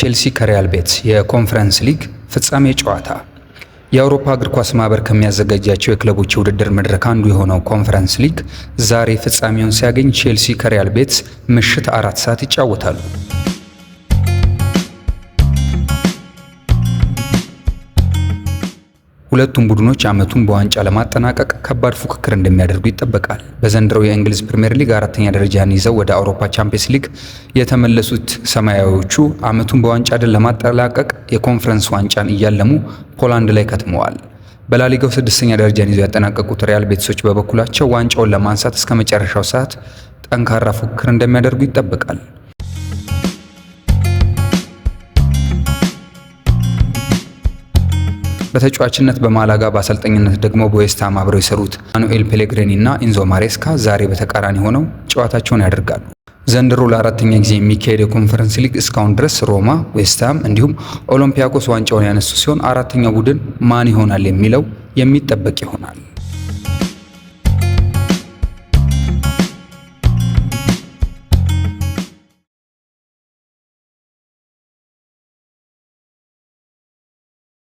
ቼልሲ ከሪያል ቤቲስ የኮንፈረንስ ሊግ ፍጻሜ ጨዋታ። የአውሮፓ እግር ኳስ ማህበር ከሚያዘጋጃቸው የክለቦች የውድድር መድረክ አንዱ የሆነው ኮንፈረንስ ሊግ ዛሬ ፍጻሜውን ሲያገኝ ቼልሲ ከሪያል ቤቲስ ምሽት 4 ሰዓት ይጫወታሉ። ሁለቱም ቡድኖች ዓመቱን በዋንጫ ለማጠናቀቅ ከባድ ፉክክር እንደሚያደርጉ ይጠበቃል። በዘንድሮው የእንግሊዝ ፕሪሚየር ሊግ 4ኛ ደረጃን ይዘው ወደ አውሮፓ ቻምፒየንስ ሊግ የተመለሱት ሰማያዊዎቹ ዓመቱን በዋንጫ ድል ለማጠናቀቅ የኮንፈረንስ ዋንጫን እያለሙ ፖላንድ ላይ ከትመዋል። በላሊጋው 6ኛ ደረጃን ይዘው ያጠናቀቁት ሪያል ቤቲሶች በበኩላቸው ዋንጫውን ለማንሳት እስከ መጨረሻው ሰዓት ጠንካራ ፉክክር እንደሚያደርጉ ይጠበቃል። በተጫዋችነት በማላጋ በአሰልጣኝነት ደግሞ በዌስትሃም አብረው የሰሩት ማኑኤል ፔሌግሪኒ እና ኢንዞ ማሬስካ ዛሬ በተቃራኒ ሆነው ጨዋታቸውን ያደርጋሉ። ዘንድሮ ለ4ኛ ጊዜ የሚካሄድ የኮንፈረንስ ሊግ እስካሁን ድረስ ሮማ፣ ዌስትሃም እንዲሁም ኦሎምፒያኮስ ዋንጫውን ያነሱ ሲሆን 4ኛው ቡድን ማን ይሆናል የሚለው የሚጠበቅ ይሆናል።